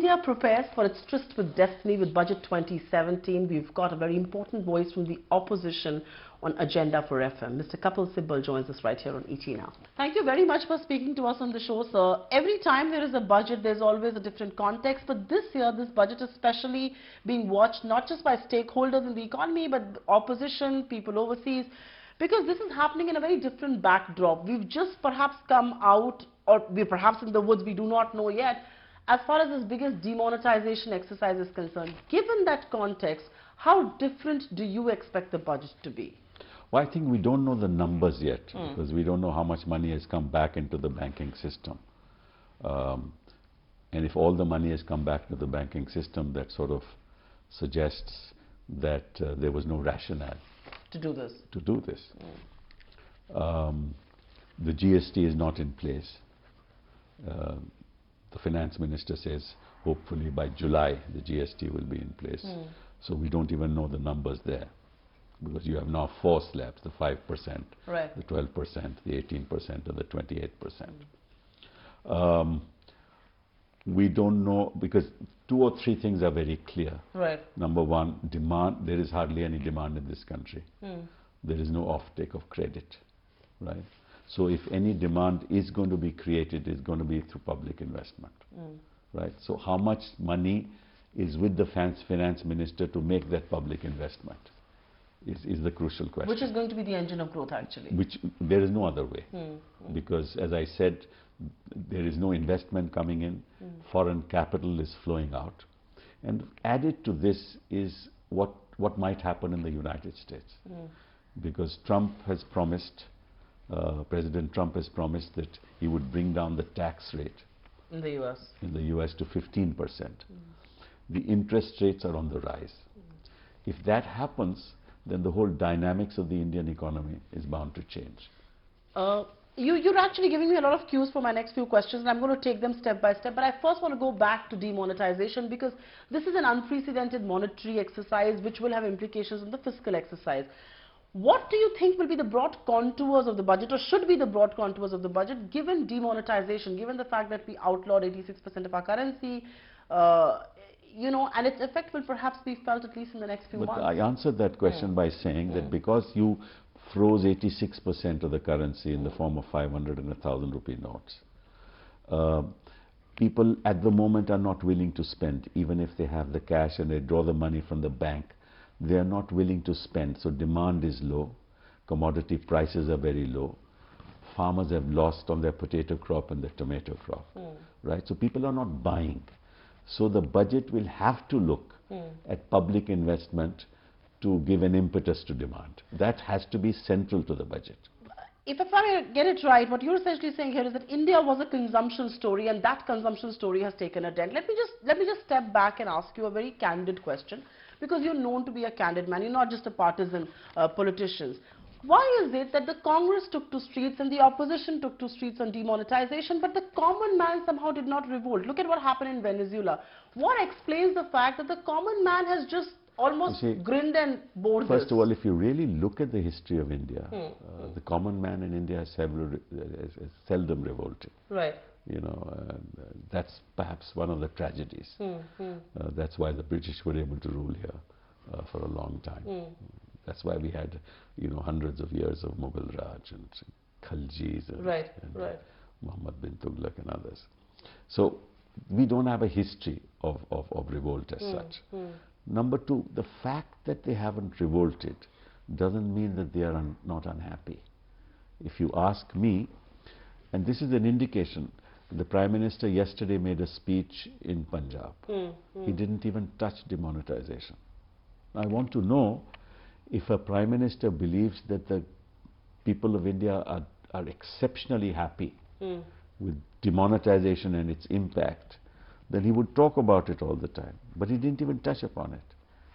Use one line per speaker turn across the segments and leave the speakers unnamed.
India prepares for its tryst with destiny with Budget 2017, we've got a very important voice from the opposition on Agenda for FM. Mr. Kapil Sibal joins us right here on ET Now. Thank you very much for speaking to us on the show, sir. Every time there is a budget, there's always a different context. But this year, this budget is especially being watched not just by stakeholders in the economy, but opposition, people overseas, because this is happening in a very different backdrop. We've just perhaps come out, or we're perhaps in the woods, we do not know yet, as far as this biggest demonetization exercise is concerned. Given that context, how different do you expect the budget to be?
Well, I think we don't know the numbers yet, because we don't know how much money has come back into the banking system. And if all the money has come back to the banking system, that sort of suggests that there was no rationale
To do this.
The GST is not in place. The finance minister says hopefully by July the GST will be in place. So we don't even know the numbers there, because you have now 4 slabs, the 5%,
right,
the 12%, the 18% and the 28%. We don't know, because 2 or 3 things are very clear.
Right.
Number one, demand. There is hardly any demand in this country. There is no offtake of credit, right? So if any demand is going to be created, it's going to be through public investment, right? So how much money is with the finance minister to make that public investment is the crucial question.
Which is going to be the engine of growth, actually.
Which there is no other way, because as I said, there is no investment coming in, foreign capital is flowing out, and added to this is what might happen in the United States, because Trump has promised, President Trump has promised that he would bring down the tax rate
in the US
to 15%. The interest rates are on the rise. If that happens, then the whole dynamics of the Indian economy is bound to change.
You're actually giving me a lot of cues for my next few questions, and I'm going to take them step by step. But I first want to go back to demonetization, because this is an unprecedented monetary exercise which will have implications on the fiscal exercise. What do you think will be the broad contours of the budget, or should be the broad contours of the budget, given demonetization, given the fact that we outlawed 86% of our currency, you know, and its effect will perhaps be felt at least in the next few months?
I answered that question by saying that because you froze 86% of the currency in the form of 500 and 1,000 rupee notes, people at the moment are not willing to spend, even if they have the cash and they draw the money from the bank. They are not willing to spend, so demand is low, commodity prices are very low, farmers have lost on their potato crop and their tomato crop, right? So people are not buying. So the budget will have to look at public investment to give an impetus to demand. That has to be central to the budget.
If I get it right, what you're essentially saying here is that India was a consumption story, and that consumption story has taken a dent. Let me just step back and ask you a very candid question, because you're known to be a candid man. You're not just a partisan politician. Why is it that the Congress took to streets and the opposition took to streets on demonetization, but the common man somehow did not revolt? Look at what happened in Venezuela. What explains the fact that the common man has just almost grinned and bore this?
First of all, if you really look at the history of India, the common man in India has seldom revolted.
Right.
You know, that's perhaps one of the tragedies. That's why the British were able to rule here for a long time. That's why we had, you know, hundreds of years of Mughal Raj and Khaljis and, Muhammad bin Tughlaq and others. So we don't have a history of revolt as such. Number two, the fact that they haven't revolted doesn't mean that they are not unhappy. If you ask me, and this is an indication, the Prime Minister yesterday made a speech in Punjab. He didn't even touch demonetization. I want to know if a Prime Minister believes that the people of India are exceptionally happy with demonetization and its impact, then he would talk about it all the time. But he didn't even touch upon it.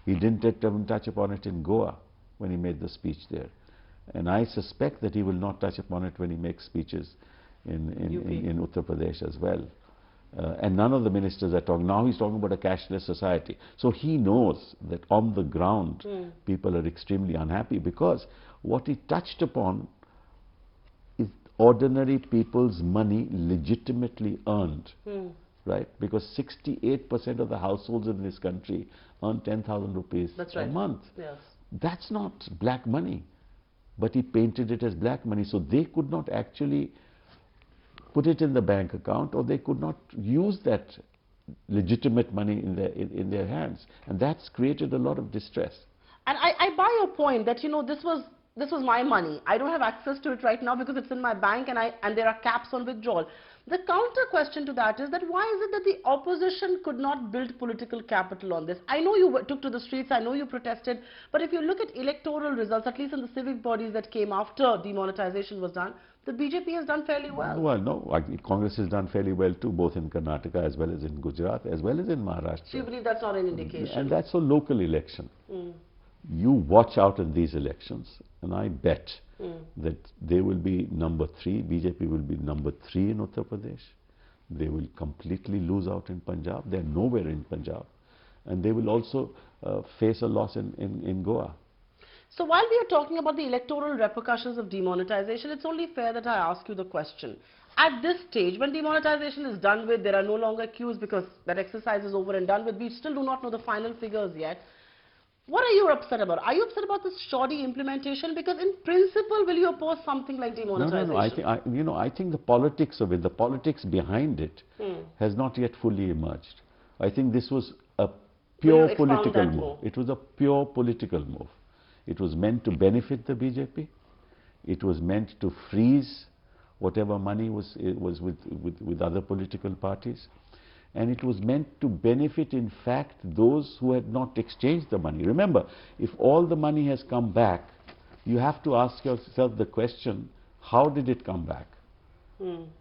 He didn't even touch upon it in Goa when he made the speech there. And I suspect that he will not touch upon it when he makes speeches in Uttar Pradesh as well. And none of the ministers are talking. Now he's talking about a cashless society. So he knows that on the ground people are extremely unhappy, because what he touched upon is ordinary people's money legitimately earned right? Because 68% of the households in this country earn 10,000 rupees a month.
Yes.
That's not black money. But he painted it as black money, so they could not actually put it in the bank account, or they could not use that legitimate money in their hands, and that's created a lot of distress.
And I buy your point that, you know, this was my money. I don't have access to it right now because it's in my bank, and there are caps on withdrawal. The counter question to that is that why is it that the opposition could not build political capital on this? I know you took to the streets, I know you protested, but if you look at electoral results, at least in the civic bodies that came after demonetization was done, the BJP has done fairly well.
Well, no, Congress has done fairly well too, both in Karnataka as well as in Gujarat, as well as in Maharashtra.
So you believe that's not an indication?
And that's a local election. You watch out in these elections, and I bet that they will be number 3, BJP will be number 3 in Uttar Pradesh. They will completely lose out in Punjab. They're nowhere in Punjab. And they will also face a loss in Goa.
So while we are talking about the electoral repercussions of demonetization, it's only fair that I ask you the question. At this stage, when demonetization is done with, there are no longer queues because that exercise is over and done with. We still do not know the final figures yet. What are you upset about? Are you upset about this shoddy implementation? Because in principle, will you oppose something like demonetization?
No. I think the politics of it, the politics behind it, has not yet fully emerged. I think this was a pure political move. It was a pure political move. It was meant to benefit the BJP. It was meant to freeze whatever money was with other political parties. And it was meant to benefit, in fact, those who had not exchanged the money. Remember, if all the money has come back, you have to ask yourself the question, how did it come back?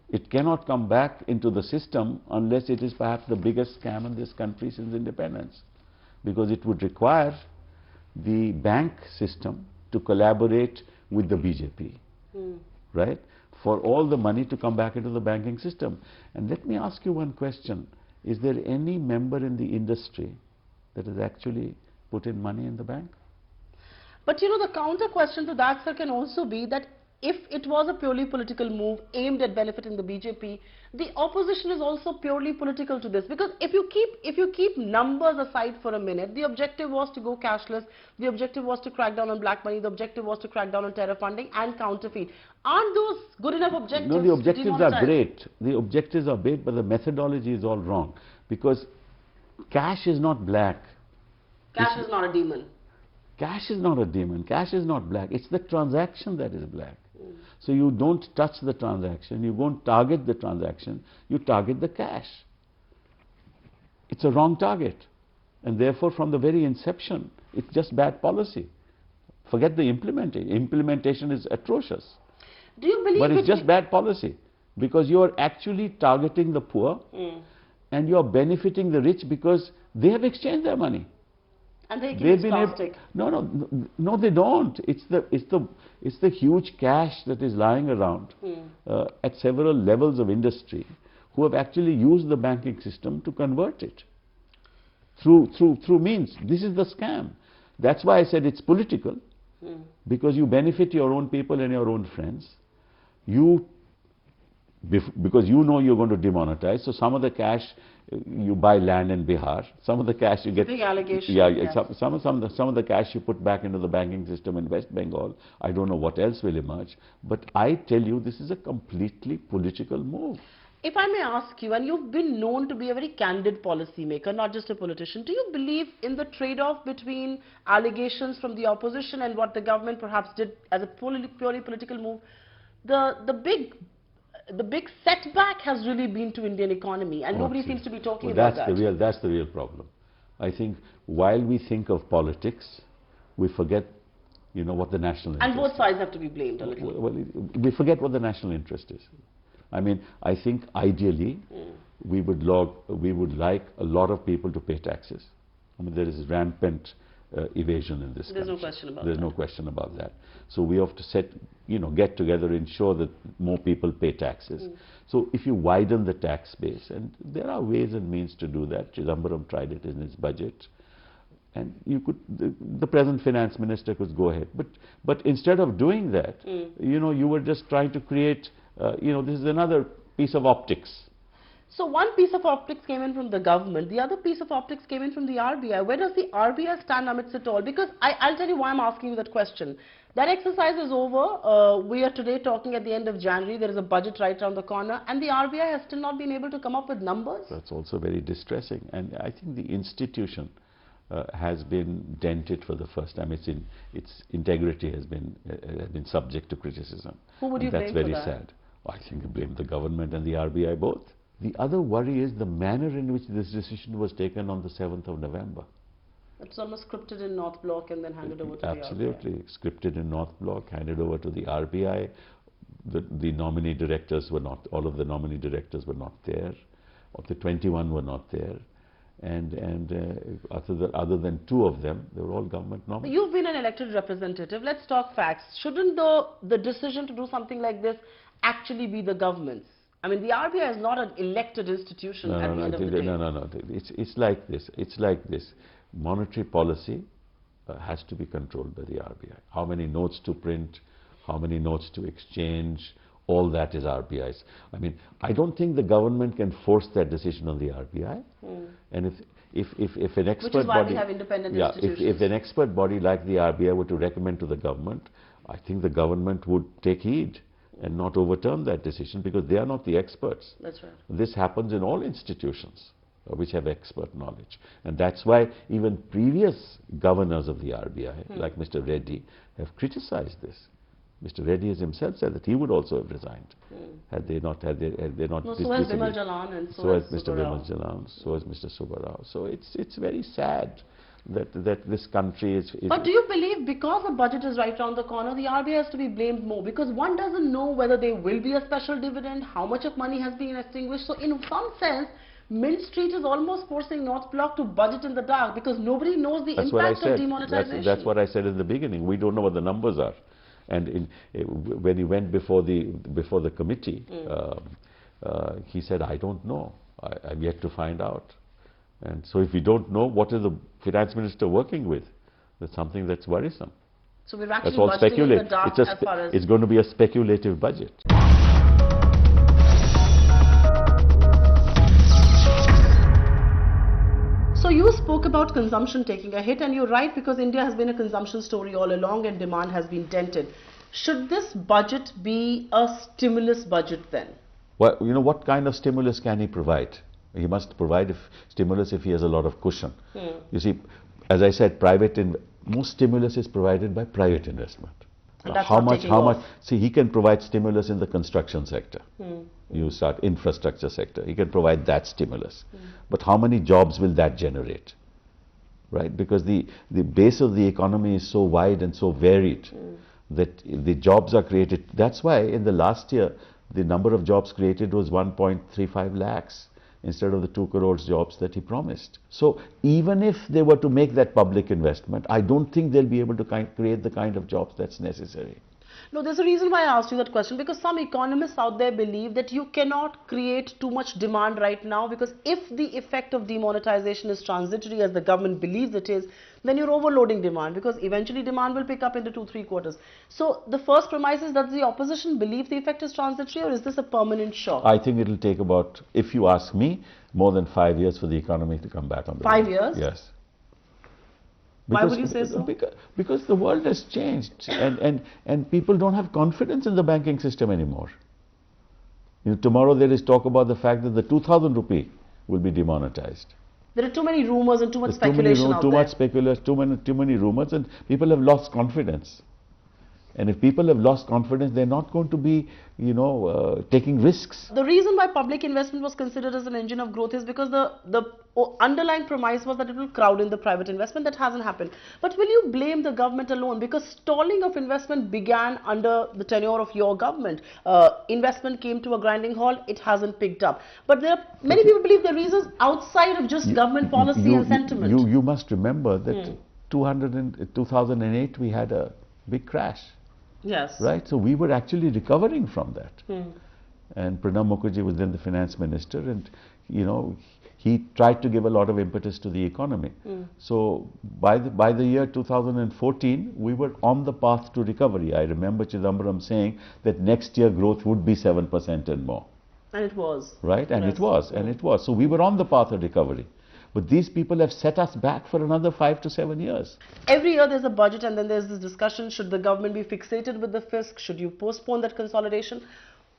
It cannot come back into the system unless it is perhaps the biggest scam in this country since independence. Because it would require the bank system to collaborate with the BJP, right? For all the money to come back into the banking system. And let me ask you one question. Is there any member in the industry that has actually put in money in the bank?
But you know, the counter question to that, sir, can also be that if it was a purely political move aimed at benefiting the BJP, the opposition is also purely political to this. Because if you keep numbers aside for a minute, the objective was to go cashless, the objective was to crack down on black money, the objective was to crack down on terror funding and counterfeit. Aren't those good enough objectives?
No, the objectives are great. The objectives are great, but the methodology is all wrong. Because cash is not black.
Cash is not a demon.
Cash is not a demon. Cash is not black. It's the transaction that is black. So you don't touch the transaction, you won't target the transaction, you target the cash. It's a wrong target. And therefore, from the very inception, it's just bad policy. Forget the implementation. Implementation is atrocious.
Do you believe
but it's just bad policy. Because you are actually targeting the poor and you are benefiting the rich because they have exchanged their money.
And they keep plastic.
No, they don't. It's the huge cash that is lying around at several levels of industry who have actually used the banking system to convert it through means. This is the scam. That's why I said it's political, because you benefit your own people and your own friends. Because you know you're going to demonetize, so some of the cash you buy land in Bihar, some of the cash you get.
Big allegation.
Yeah, yes. some of the cash you put back into the banking system in West Bengal. I don't know what else will emerge, but I tell you, this is a completely political move.
If I may ask you, and you've been known to be a very candid policymaker, not just a politician, do you believe in the trade-off between allegations from the opposition and what the government perhaps did as a purely political move? The big setback has really been to Indian economy, and nobody seems to be talking about that.
That's the real problem. I think while we think of politics, we forget, what the national interest is.
And both sides have to be blamed a little.
Well, we forget what the national interest is. I mean, I think ideally we would like a lot of people to pay taxes. I mean, there is rampant evasion in this country.
There's no question about that.
There's no question about that. So we have to get together, ensure that more people pay taxes. So if you widen the tax base, and there are ways and means to do that. Chidambaram tried it in his budget, and the present finance minister could go ahead. But instead of doing that, you were just trying to create, this is another piece of optics.
So one piece of optics came in from the government, the other piece of optics came in from the RBI. Where does the RBI stand amidst it all? Because I'll tell you why I'm asking you that question. That exercise is over. We are today talking at the end of January. There is a budget right around the corner, and the RBI has still not been able to come up with numbers.
That's also very distressing. And I think the institution has been dented for the first time. Its integrity has been subject to criticism.
Who would you blame for that?
That's very sad. I think you blame the government and the RBI both. The other worry is the manner in which this decision was taken on the 7th of November.
It's almost scripted in North Block and then handed over to the RBI.
Absolutely. Scripted in North Block, handed over to the RBI. The nominee directors were not, all of the nominee directors were not there. Of the 21 were not there. And other than 2 of them, they were all government nominees.
You've been an elected representative. Let's talk facts. Shouldn't the decision to do something like this actually be the government's? I mean, the RBI is not an elected institution at the end of the day.
No. It's like this. It's like this. Monetary policy has to be controlled by the RBI. How many notes to print, how many notes to exchange, all that is RBI's. I mean, I don't think the government can force that decision on the RBI. And if an expert body...
Which is why we have independent institutions.
If an expert body like the RBI were to recommend to the government, I think the government would take heed and not overturn that decision, because they are not the experts.
That's right.
This happens in all institutions which have expert knowledge. And that's why even previous governors of the RBI, like Mr. Reddy, have criticized this. Mr. Reddy has himself said that he would also have resigned had they not.
No, so has Vimal Jalan, and so has
Mr. Vimal Jalan, so has Mr. Subbarao. So it's very sad that this country is...
But do you believe because the budget is right around the corner, the RBI has to be blamed more? Because one doesn't know whether there will be a special dividend, how much of money has been extinguished. So in some sense, Mint Street is almost forcing North Block to budget in the dark, because nobody knows the impact of demonetization.
That's what I said in the beginning. We don't know what the numbers are. And when he went before the committee, he said, I don't know. I'm yet to find out. And so if we don't know, what is the finance minister working with? That's something that's worrisome.
So we're actually budgeting in the dark as far as...
It's going to be a speculative budget.
So you spoke about consumption taking a hit, and you're right, because India has been a consumption story all along and demand has been dented. Should this budget be a stimulus budget then?
Well, you know, what kind of stimulus can he provide? He must provide stimulus if he has a lot of cushion. You see, as I said, most stimulus is provided by private investment.
And that's how much?
See, he can provide stimulus in the construction sector. You start infrastructure sector. He can provide that stimulus. But how many jobs will that generate? Right? Because the base of the economy is so wide and so varied that the jobs are created. That's why in the last year, the number of jobs created was 1.35 lakhs. Instead of the 2 crores jobs that he promised. So even if they were to make that public investment, I don't think they'll be able to create the kind of jobs that's necessary.
No, there's a reason why I asked you that question, because some economists out there believe that you cannot create too much demand right now, because if the effect of demonetization is transitory, as the government believes it is, then you're overloading demand, because eventually demand will pick up into 2-3 quarters. So the first premise is, does the opposition believe the effect is transitory, or is this a permanent shock?
I think it'll take about, if you ask me, more than 5 years for the economy to come back on the
5 years?
Yes.
Why would you say so?
Because the world has changed, and people don't have confidence in the banking system anymore. You know, tomorrow there is talk about the fact that the 2,000 rupee will be demonetized.
There are too many rumors and too much speculation out there.
Too many rumors, and people have lost confidence. And if people have lost confidence, they're not going to be, you know, taking risks.
The reason why public investment was considered as an engine of growth is because the underlying premise was that it will crowd in the private investment. That hasn't happened. But will you blame the government alone? Because stalling of investment began under the tenure of your government. Investment came to a grinding halt. It hasn't picked up. But there are many people believe there are reasons outside of just government policy and sentiment.
You must remember that 2008 we had a big crash.
Yes.
Right? So we were actually recovering from that. And Pranab Mukherjee was then the finance minister, and, you know, he tried to give a lot of impetus to the economy. So by the year 2014, we were on the path to recovery. I remember Chidambaram saying that next year growth would be 7% and more.
And it was.
Right? And
Yes.
it was, and it was. So we were on the path of recovery. But these people have set us back for another 5 to 7 years.
Every year there's a budget and then there's this discussion, should the government be fixated with the fisc? Should you postpone that consolidation?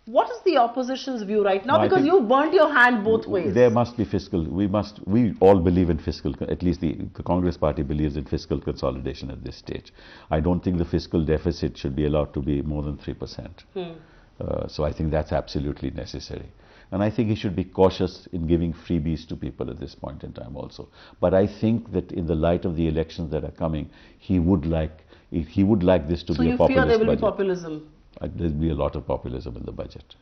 What is the opposition's view right now?
No, I
Because
think
you burnt your hand both ways.
There must be fiscal, we all believe in fiscal, at least the Congress party believes in fiscal consolidation at this stage. I don't think the fiscal deficit should be allowed to be more than 3%. So I think that's absolutely necessary. And I think he should be cautious in giving freebies to people at this point in time also. But I think that in the light of the elections that are coming, he would like this to
So
be a
you
populist
fear there will
budget.
be populism?
There'll be a lot of populism in the budget.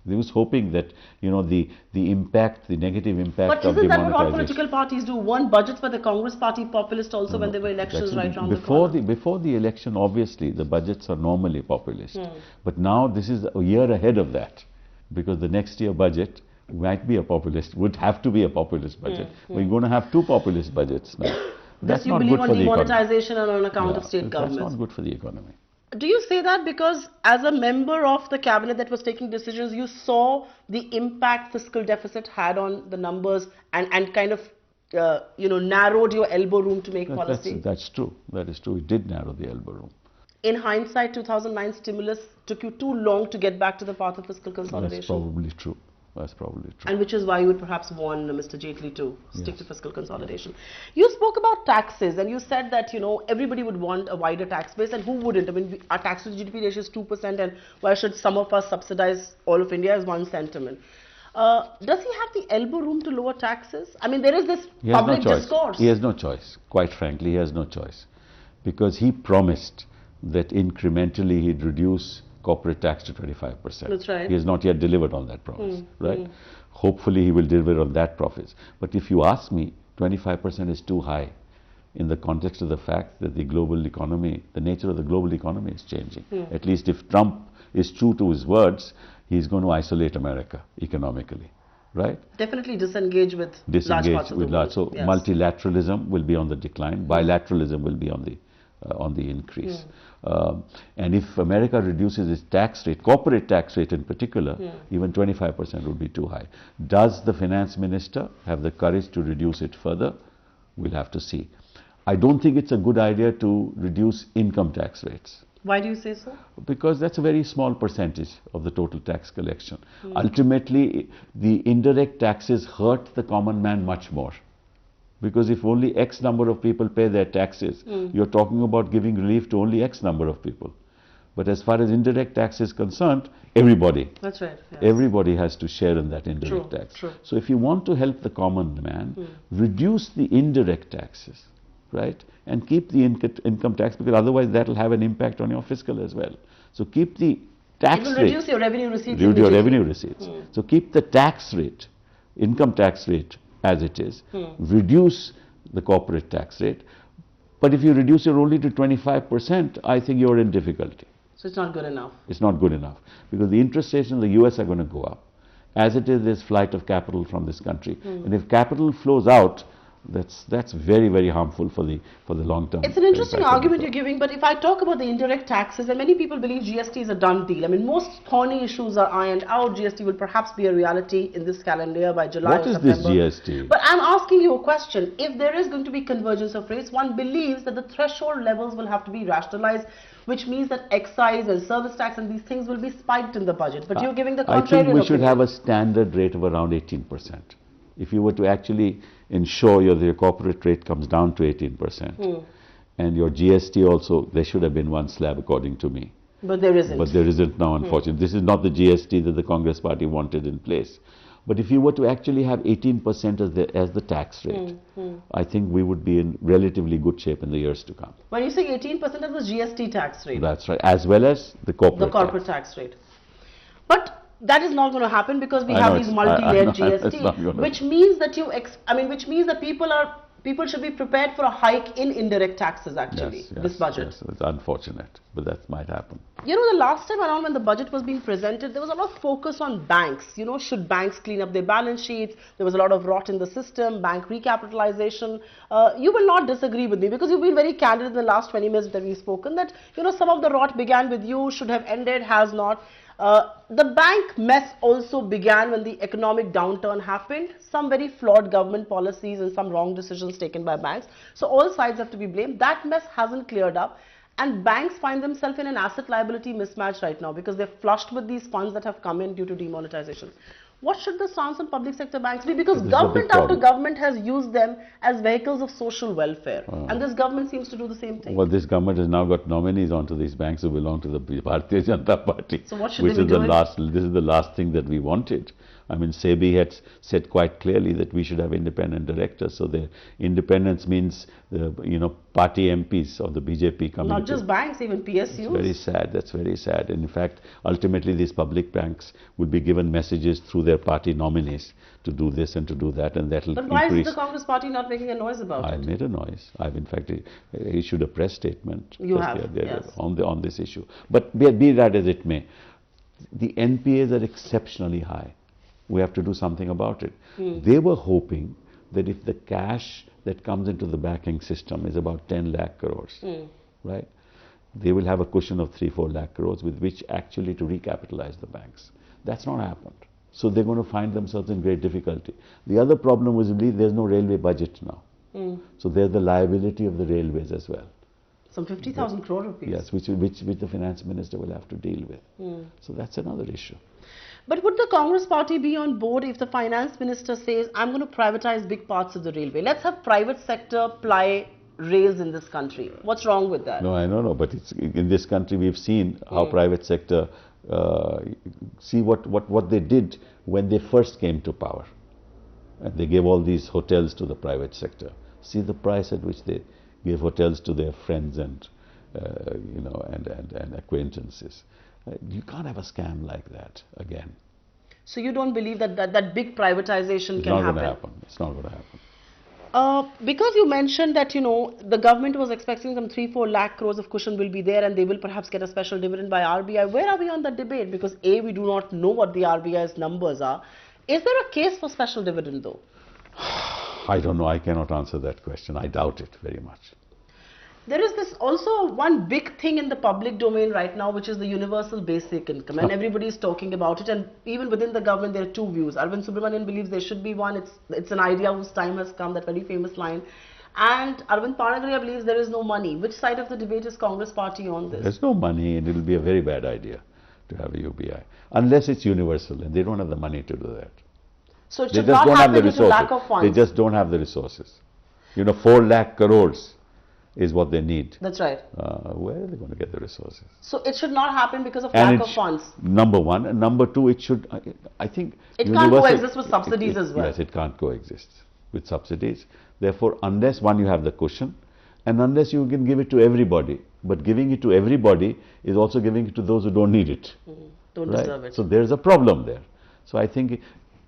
They was hoping that, you know, the impact, the negative impact
But
of
isn't that what all
demonetization.
political parties do? One budgets for the Congress party populist also when there were elections right around the
before
corner.
before the election, obviously, the budgets are normally populist. But now this is a year ahead of that, because the next year budget might be a populist, would have to be a populist budget. We're going to have 2 populist budgets now. That's
you
not
believe
good
on
for the economy.
demonetization and on account of state
That's
governments.
not good for the economy.
Do you say that because as a member of the cabinet that was taking decisions, you saw the impact fiscal deficit had on the numbers and kind of, narrowed your elbow room to make policy?
That's true. That is true. It did narrow the elbow room.
In hindsight, 2009 stimulus took you too long to get back to the path of fiscal consolidation.
That's probably true. That's probably true.
And which is why you would perhaps warn Mr. Jaitley to stick to fiscal consolidation. You spoke about taxes and you said that, everybody would want a wider tax base, and who wouldn't? I mean, our tax to GDP ratio is 2%, and why should some of us subsidize all of India is one sentiment. Does he have the elbow room to lower taxes? I mean, there is this
He has
public
no choice.
discourse.
He has no choice. Quite frankly, he has no choice. Because he promised that incrementally he'd reduce corporate tax to 25%.
That's right.
He has not yet delivered on that promise, right? Hopefully he will deliver on that profits. But if you ask me, 25% is too high in the context of the fact that the global economy, the nature of the global economy is changing. At least if Trump is true to his words, he's going to isolate America economically, right?
Definitely disengage with large parts of the world.
So
Yes.
multilateralism will be on the decline, bilateralism will be on the increase. And if America reduces its tax rate, corporate tax rate in particular, even 25% would be too high. Does the finance minister have the courage to reduce it further? We'll have to see. I don't think it's a good idea to reduce income tax rates,
Why do you say so?
because that's a very small percentage of the total tax collection. Ultimately, the indirect taxes hurt the common man much more. Because if only X number of people pay their taxes, you're talking about giving relief to only X number of people. But as far as indirect tax is concerned, everybody.
That's right. Yes.
Everybody has to share in that indirect
True,
tax.
true.
So if you want to help the common man, reduce the indirect taxes, right? And keep the income tax, because otherwise that will have an impact on your fiscal as well. So keep the tax
It will
rate.
reduce your revenue receipts.
Reduce your
immediately.
revenue receipts. So keep the tax rate, income tax rate as it is. Reduce the corporate tax rate. But if you reduce it only to 25%, I think you're in difficulty.
So it's not good enough.
It's not good enough, because the interest rates in the US are going to go up. As it is, there's flight of capital from this country. And if capital flows out, that's very, very harmful for the long term.
It's an interesting
impact of the
argument you're giving, but if I talk about the indirect taxes, and many people believe GST is a done deal. I mean, most thorny issues are ironed out. GST will perhaps be a reality in this calendar year by July
What
or
is
September.
this GST?
But I'm asking you a question. If there is going to be convergence of rates, one believes that the threshold levels will have to be rationalized, which means that excise and service tax and these things will be spiked in the budget. But you're giving the
I
contrary
think we should
opinion.
have a standard rate of around 18%. If you were to actually ensure your corporate rate comes down to 18%, and your GST also, there should have been one slab according to me.
But there isn't.
But there isn't now, unfortunately. This is not the GST that the Congress party wanted in place. But if you were to actually have 18% as the tax rate, I think we would be in relatively good shape in the years to come.
When you say 18% of the GST tax rate.
That's right, as well as the corporate
tax rate. But that is not going to happen because we
I
have
know
these
it's-
multi-layered
I know, it's not
GST,
gonna-
which means that which means that people should be prepared for a hike in indirect taxes actually
Yes,
this budget.
yes, it's unfortunate. but that might happen.
You know, the last time around when the budget was being presented, there was a lot of focus on banks. You know, should banks clean up their balance sheets? There was a lot of rot in the system, bank recapitalization. You will not disagree with me because you've been very candid in the last 20 minutes that we've spoken that, you know, some of the rot began with you, should have ended, has not. The bank mess also began when the economic downturn happened. Some very flawed government policies and some wrong decisions taken by banks. So all sides have to be blamed. That mess hasn't cleared up. And banks find themselves in an asset liability mismatch right now because they're flushed with these funds that have come in due to demonetization. What should the stance on public sector banks be? Because government after government has used them as vehicles of social welfare. And this government seems to do the same thing.
Well, this government has now got nominees onto these banks who belong to the Bharatiya Janata Party.
So what should they be doing?
This is the last thing that we wanted. I mean, SEBI had said quite clearly that we should have independent directors. So the independence means, you know, party MPs of the BJP coming.
Not just banks, even PSUs.
It's very sad. That's very sad. And in fact, ultimately these public banks will be given messages through their party nominees to do this and to do that, and that will increase.
But why is the Congress party not making a noise about it?
I made a noise. I've in fact issued a press statement.
You have, yes.
On this issue. But be that as it may, the NPAs are exceptionally high. We have to do something about it. They were hoping that if the cash that comes into the banking system is about 10 lakh crores, right, they will have a cushion of 3-4 lakh crores with which actually to recapitalize the banks. That's not happened. So they're going to find themselves in great difficulty. The other problem was there's no railway budget now. So there's the liability of the railways as well.
Some 50,000 crore rupees.
Yes, which the finance minister will have to deal with. So that's another issue.
But would the Congress party be on board if the finance minister says, I'm going to privatize big parts of the railway? Let's have private sector ply rails in this country. What's wrong with that?
No, I don't know, but it's, in this country we've seen how private sector, see what they did when they first came to power. And they gave all these hotels to the private sector. See the price at which they gave hotels to their friends and, you know, and acquaintances. You can't have a scam like that again.
So you don't believe that big privatization can happen?
It's not going to happen.
Because you mentioned that, you know, the government was expecting some 3-4 lakh crores of cushion will be there and they will perhaps get a special dividend by RBI. Where are we on that debate? Because A, we do not know what the RBI's numbers are. Is there a case for special dividend though?
I don't know. I cannot answer that question. I doubt it very much.
There is this also one big thing in the public domain right now, which is the universal basic income, and everybody is talking about it. And even within the government, there are two views. Arvind Subramanian believes there should be one. It's an idea whose time has come. That very famous line. And Arvind Panagaria believes there is no money. Which side of the debate is Congress party on this?
There's no money, and it will be a very bad idea to have a UBI unless it's universal, and they don't have the money to do that.
So it should not happen due to lack of funds.
They just don't have the resources. You know, 4 lakh crores is what they need.
That's right.
Where are they going to get the resources?
So it should not happen because of lack of funds.
Number one. And number two, it should, I think...
It can't coexist with subsidies as well.
Yes, it can't coexist with subsidies. Therefore, unless one, you have the cushion, and unless you can give it to everybody. But giving it to everybody is also giving it to those who don't need it.
Don't deserve it.
So there's a problem there. So I think,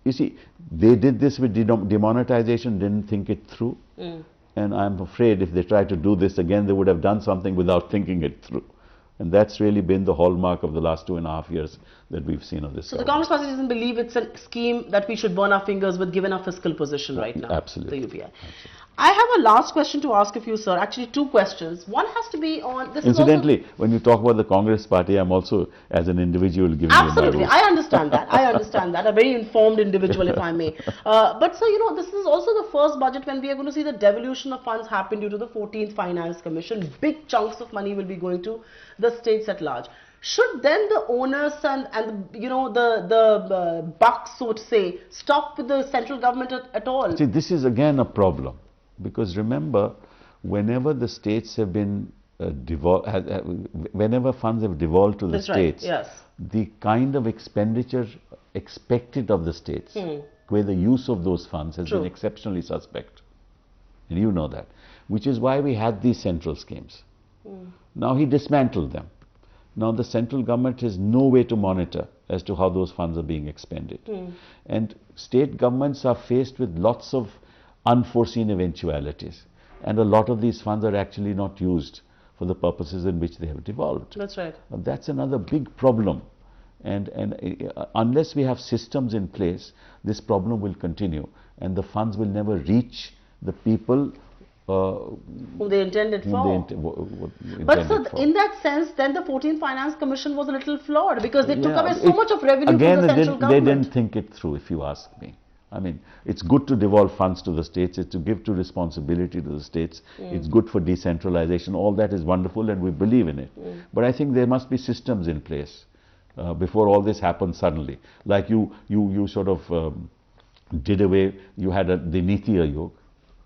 you see, they did this with demonetization, didn't think it through. And I'm afraid if they try to do this again, they would have done something without thinking it through. And that's really been the hallmark of the last 2.5 years that we've seen of this.
So the Congress party doesn't believe it's a scheme that we should burn our fingers with given our fiscal position right now.
Absolutely.
The UBI. Absolutely. I have a last question to ask of you, sir. Actually, two questions. One has to be on this.
Incidentally, when you talk about the Congress party, I'm also, as an individual, giving
absolutely,
you my
I understand that. I understand that. A very informed individual, if I may. But sir, you know, this is also the first budget when we are going to see the devolution of funds happen due to the 14th Finance Commission. Big chunks of money will be going to the states at large. Should then the owners and you know the buck, so to say, stop with the central government at all?
See, this is again a problem. Because remember, whenever the states have been whenever funds have devolved to the states,
yes,
the kind of expenditure expected of the states, where the use of those funds has been exceptionally suspect. And you know that. Which is why we had these central schemes. Now he dismantled them. Now the central government has no way to monitor as to how those funds are being expended. And state governments are faced with lots of unforeseen eventualities, and a lot of these funds are actually not used for the purposes in which they have devolved.
That's right.
That's another big problem. And unless we have systems in place, this problem will continue, and the funds will never reach the people
whom they intended for. But so in that sense, then the 14th Finance Commission was a little flawed, because they took away so much of revenue from the central government.
They didn't think it through, if you ask me. I mean, it's good to devolve funds to the states, it's to give to responsibility to the states, it's good for decentralization, all that is wonderful and we believe in it. But I think there must be systems in place before all this happens suddenly. Like you sort of did away, you had the Niti Aayog,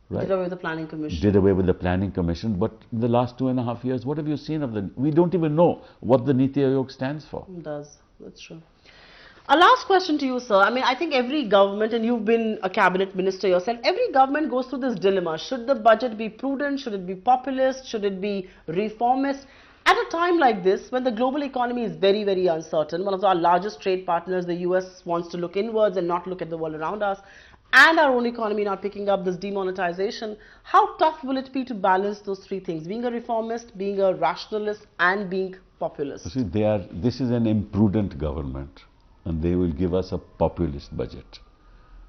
right?
Did away with the Planning Commission.
Did away with the Planning Commission, but in the last 2.5 years, what have you seen of the, we don't even know what the Niti Aayog stands for.
It does, that's true. A last question to you, sir. I mean, I think every government, and you've been a cabinet minister yourself, every government goes through this dilemma. Should the budget be prudent? Should it be populist? Should it be reformist? At a time like this, when the global economy is very, very uncertain, one of our largest trade partners, the US, wants to look inwards and not look at the world around us, and our own economy not picking up this demonetization, how tough will it be to balance those three things? Being a reformist, being a rationalist, and being populist?
You see, this is an imprudent government, and they will give us a populist budget,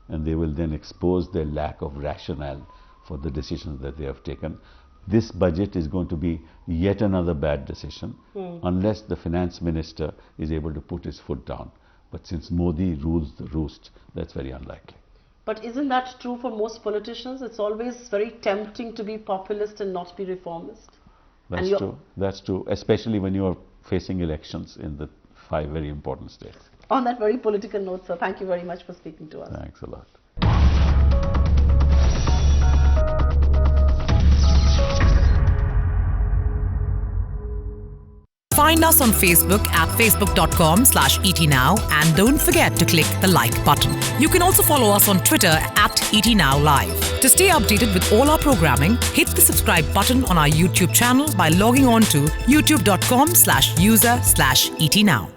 and they will then expose their lack of rationale for the decisions that they have taken. This budget is going to be yet another bad decision unless the finance minister is able to put his foot down. But since Modi rules the roost, that's very unlikely.
But isn't that true for most politicians? It's always very tempting to be populist and not be reformist.
That's true. That's true, especially when you are facing elections in the 5 very important states.
On that very political note, sir, thank you very much for speaking to us.
Thanks a lot.
Find us on Facebook at facebook.com/ETNow, and don't forget to click the like button. You can also follow us on Twitter at ETNowLive. To stay updated with all our programming, hit the subscribe button on our YouTube channel by logging on to youtube.com/user/ETNow.